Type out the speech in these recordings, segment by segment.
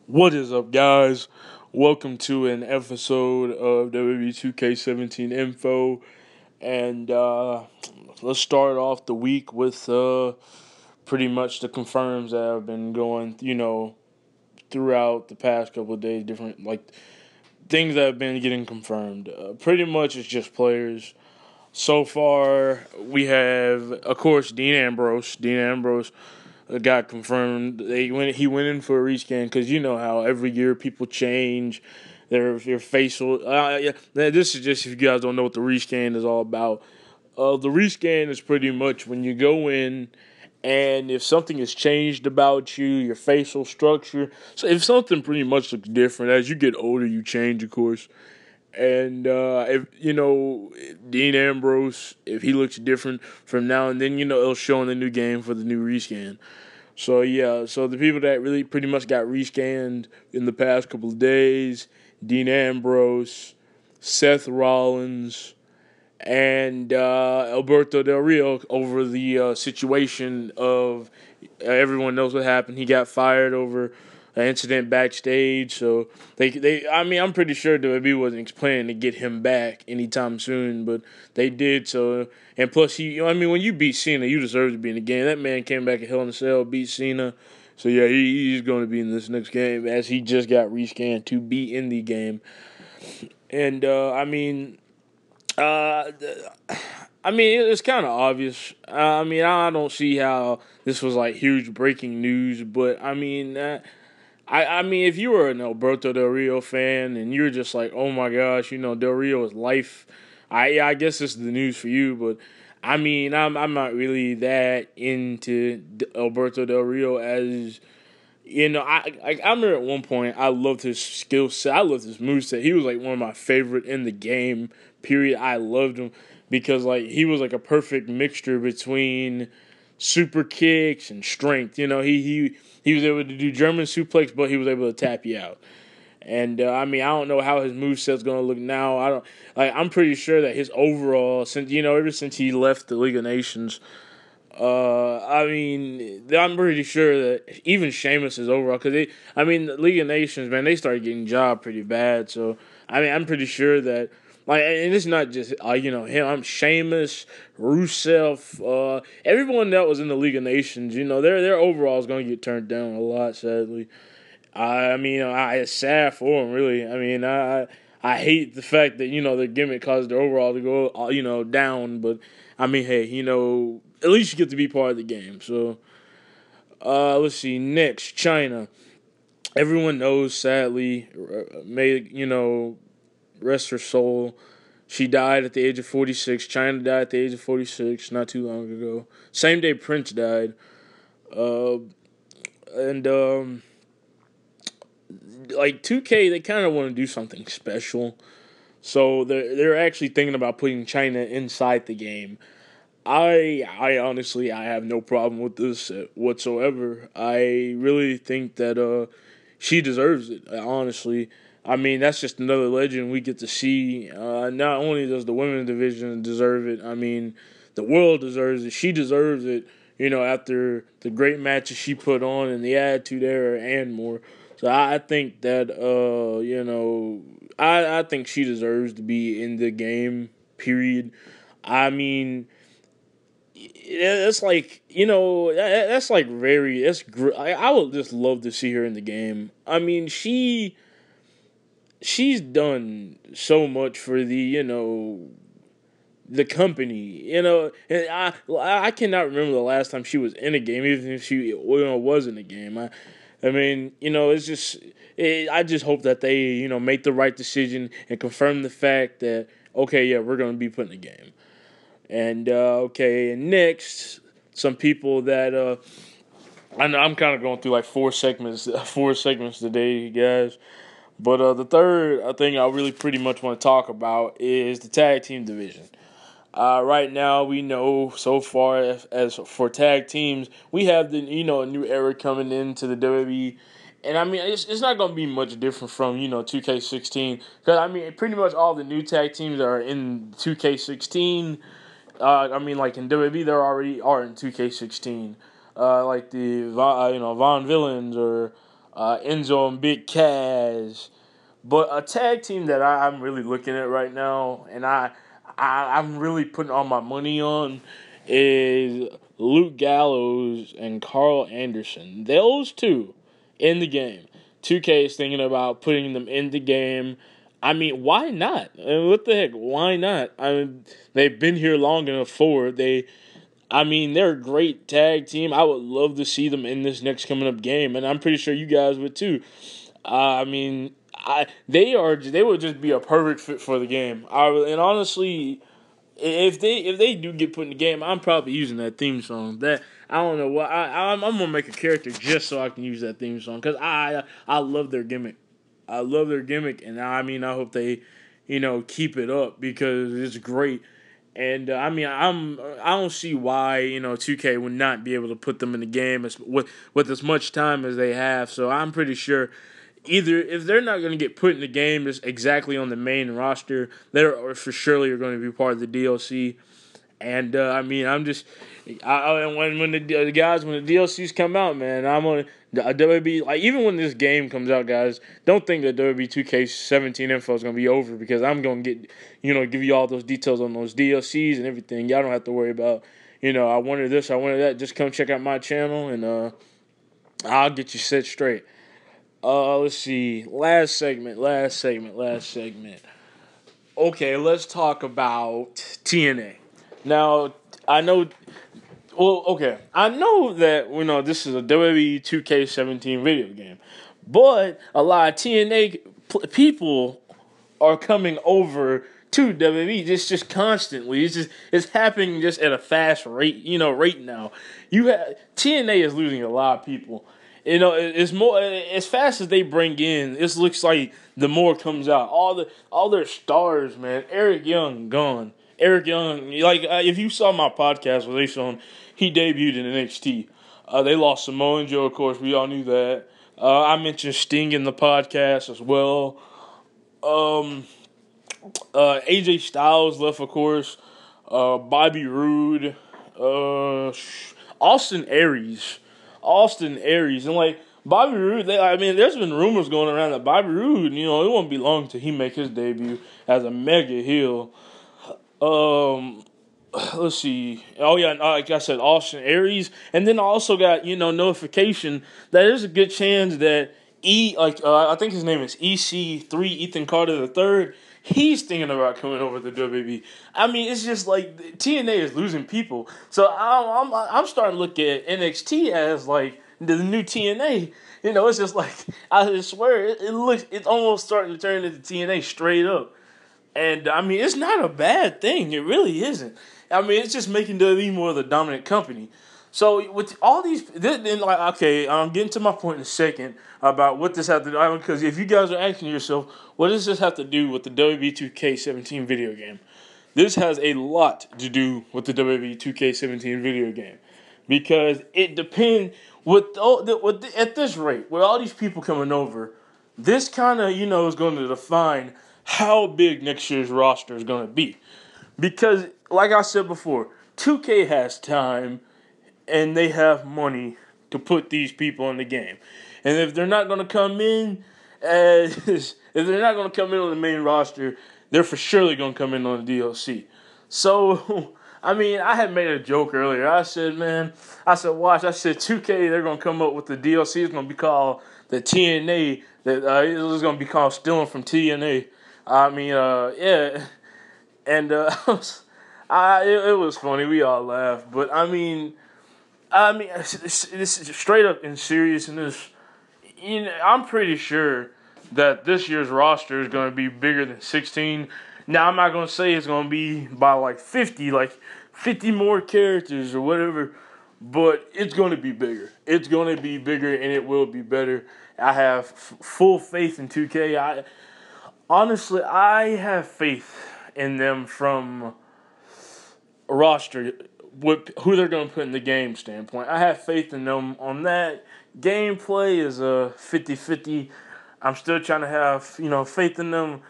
What is up, guys? Welcome to an episode of WWE 2K17 Info. And let's start off the week with pretty much the confirms that have been going, throughout the past couple of days. Different, things that have been getting confirmed. Pretty much it's just players. So far, we have, of course, Dean Ambrose. Dean Ambrose got confirmed. He went in for a rescan because you know how every year people change their facial. Yeah, this is just if you guys don't know what the rescan is all about. The rescan is pretty much when you go in and if something has changed about you, your facial structure. So if something pretty much looks different as you get older, you change, of course. And if Dean Ambrose, if he looks different from now and then, it'll show in the new game for the new rescan. So yeah, so the people that really pretty much got rescanned in the past couple of days, Dean Ambrose, Seth Rollins, and Alberto Del Rio over the situation of everyone knows what happened. He got fired over an incident backstage. So I'm pretty sure WWE wasn't planning to get him back anytime soon, but they did. So, and plus, when you beat Cena, you deserve to be in the game. That man came back at Hell in a Cell, beat Cena. So yeah, he's going to be in this next game as he just got rescanned to be in the game. And uh, it's kind of obvious. I don't see how this was like huge breaking news, but if you were an Alberto Del Rio fan and you're just like, oh my gosh, Del Rio is life. I guess this is the news for you, but I'm not really that into Alberto Del Rio as. I remember at one point I loved his skill set. I loved his moveset. He was like one of my favorite in the game. Period. I loved him because he was like a perfect mixture between super kicks and strength. He was able to do German suplex, but he was able to tap you out. And I don't know how his moveset's gonna look now. I'm pretty sure that his overall, since ever since he left the League of Nations, I'm pretty sure that even Sheamus is overall because the League of Nations, man, they started getting jobbed pretty bad. So I'm pretty sure that and it's not just him. I'm Sheamus, Rusev, everyone that was in the League of Nations. Their overall is going to get turned down a lot, sadly. It's sad for them, really. I hate the fact that their gimmick caused their overall to go down, but hey, at least you get to be part of the game. So let's see. Next, China. Everyone knows, sadly, rest her soul. She died at the age of 46. China died at the age of 46 not too long ago. Same day Prince died. And 2K, they kind of want to do something special. So they're actually thinking about putting China inside the game. I honestly I have no problem with this whatsoever. I really think that she deserves it. Honestly, that's just another legend we get to see. Not only does the women's division deserve it, the world deserves it. She deserves it. After the great matches she put on and the attitude era and more. So I think that I think she deserves to be in the game. Period. I mean that's that's like very that's I would just love to see her in the game. She's done so much for the company, and I cannot remember the last time she was in a game, even if she was in a game. It's just I just hope that they make the right decision and confirm the fact that okay, yeah, we're going to be put in the game. And and next, some people that I'm kind of going through like four segments today, guys. But the third thing I really pretty much want to talk about is the tag team division. Right now, we know so far as for tag teams, we have the a new era coming into the WWE. And it's not going to be much different from 2K16 because pretty much all the new tag teams are in 2K16. Like in WWE, they already are in 2K16. Like the Von Villains or Enzo and Big Cass. But a tag team that I'm really looking at right now, and I'm really putting all my money on, is Luke Gallows and Carl Anderson. Those two in the game. 2K is thinking about putting them in the game. I mean, why not? I mean, what the heck? Why not? I mean, they've been here long enough for it. They're a great tag team. I would love to see them in this next coming up game, and I'm pretty sure you guys would too. They would just be a perfect fit for the game. And honestly, if they do get put in the game, I'm probably using that theme song. That I don't know what I'm gonna make a character just so I can use that theme song because I love their gimmick. I love their gimmick, and I hope they, keep it up because it's great. And I don't see why 2K would not be able to put them in the game with as much time as they have. So I'm pretty sure either if they're not going to get put in the game just exactly on the main roster, they're for surely are going to be part of the DLC. And when the DLCs come out, man, I'm on WWE. Like even when this game comes out, guys, don't think that WWE 2K17 info is gonna be over because I'm gonna give you all those details on those DLCs and everything. Y'all don't have to worry about, I wanted this, I wanted that. Just come check out my channel and I'll get you set straight. Let's see. Last segment. Okay, let's talk about TNA. Now, I know. Well, okay. I know that this is a WWE 2K17 video game, but a lot of TNA people are coming over to WWE just constantly. It's happening just at a fast rate. Right now. TNA is losing a lot of people. It's more as fast as they bring in. It looks like the more comes out. All their stars, man. Eric Young gone. Eric Young, if you saw my podcast where they showed he debuted in NXT. They lost Samoa Joe, of course. We all knew that. I mentioned Sting in the podcast as well. AJ Styles left, of course. Bobby Roode. Austin Aries. And, Bobby Roode, there's been rumors going around that Bobby Roode, it won't be long till he make his debut as a mega heel. Let's see. Oh, yeah, like I said, Austin Aries. And then I also got, notification that there's a good chance that I think his name is EC3, Ethan Carter III. He's thinking about coming over to WWE. It's just like TNA is losing people. So I'm starting to look at NXT as like the new TNA. It's just like I just swear it's almost starting to turn into TNA straight up. And it's not a bad thing. It really isn't. It's just making WWE more of the dominant company. So with all these, I'm getting to my point in a second about what this has to do. Because if you guys are asking yourself, what does this have to do with the WWE 2K17 video game? This has a lot to do with the WWE 2K17 video game. Because it depends, at this rate, with all these people coming over, this kind of, is going to define how big next year's roster is going to be. Because, like I said before, 2K has time and they have money to put these people in the game. And if they're not going to come in on the main roster, they're for surely going to come in on the DLC. So, I had made a joke earlier. I said, watch. I said, 2K, they're going to come up with the DLC. It's going to be called the TNA. It's going to be called Stealing from TNA. Yeah. And it was funny. We all laughed. But, this is straight up in seriousness. I'm pretty sure that this year's roster is going to be bigger than 16. Now, I'm not going to say it's going to be by 50 more characters or whatever, but it's going to be bigger. It's going to be bigger and it will be better. I have full faith in 2K. Honestly, I have faith in them from a roster with who they're going to put in the game standpoint. I have faith in them on that. Gameplay is a 50-50. I'm still trying to have, faith in them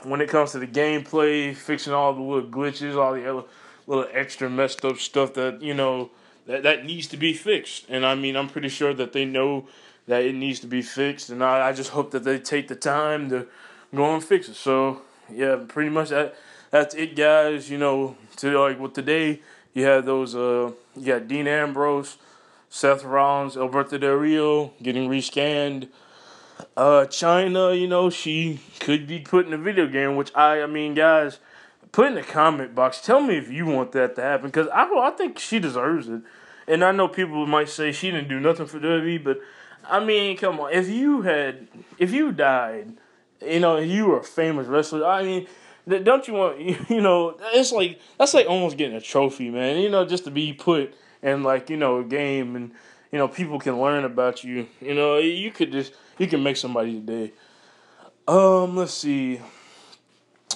when it comes to the gameplay, fixing all the little glitches, all the other little extra messed up stuff that, that needs to be fixed. And I mean, I'm pretty sure that they know that it needs to be fixed, and I just hope that they take the time to go and fix it. So yeah, pretty much that's it, guys. To like with today, you had those you got Dean Ambrose, Seth Rollins, Alberto Del Rio getting rescanned. China, she could be put in a video game, which I mean, guys, put in the comment box. Tell me if you want that to happen, because I think she deserves it. And I know people might say she didn't do nothing for WWE, but I mean, come on, if you died, you were a famous wrestler. I mean, don't you want, it's like that's like almost getting a trophy, man. Just to be put in like a game, and people can learn about you. You can make somebody's day. Let's see.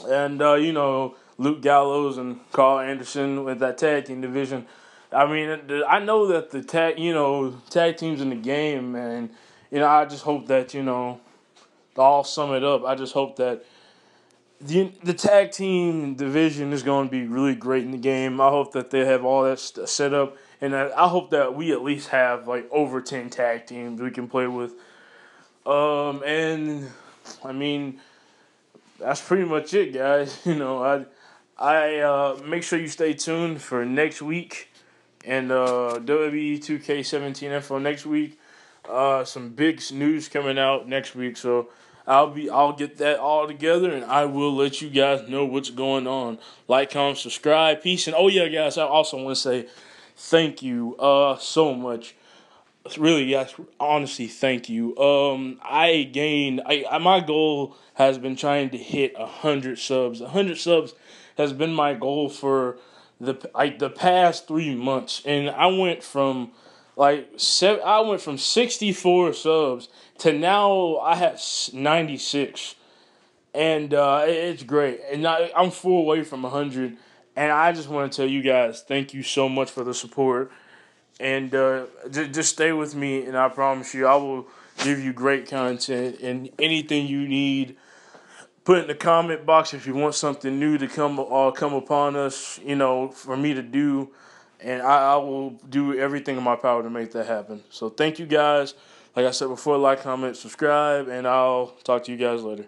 And Luke Gallows and Carl Anderson with that tag team division. I mean, I know that the tag teams in the game, man. I just hope that to all sum it up. I just hope that the tag team division is going to be really great in the game. I hope that they have all that set up, and I hope that we at least have like over 10 tag teams we can play with. And I mean, that's pretty much it, guys. I make sure you stay tuned for next week and WWE 2K17 info next week. Some big news coming out next week, so I'll get that all together, and I will let you guys know what's going on. Like, comment, subscribe, peace, and oh yeah, guys, I also want to say thank you so much. Really, guys, honestly, thank you. My goal has been trying to hit 100 subs. 100 subs has been my goal for the past 3 months, and I went from 64 subs to now I have 96, and it's great. And I'm full away from 100, and I just want to tell you guys thank you so much for the support. And just stay with me, and I promise you, I will give you great content. And anything you need, put in the comment box if you want something new to come upon us. For me to do, and I will do everything in my power to make that happen. So thank you guys. Like I said before, like, comment, subscribe, and I'll talk to you guys later.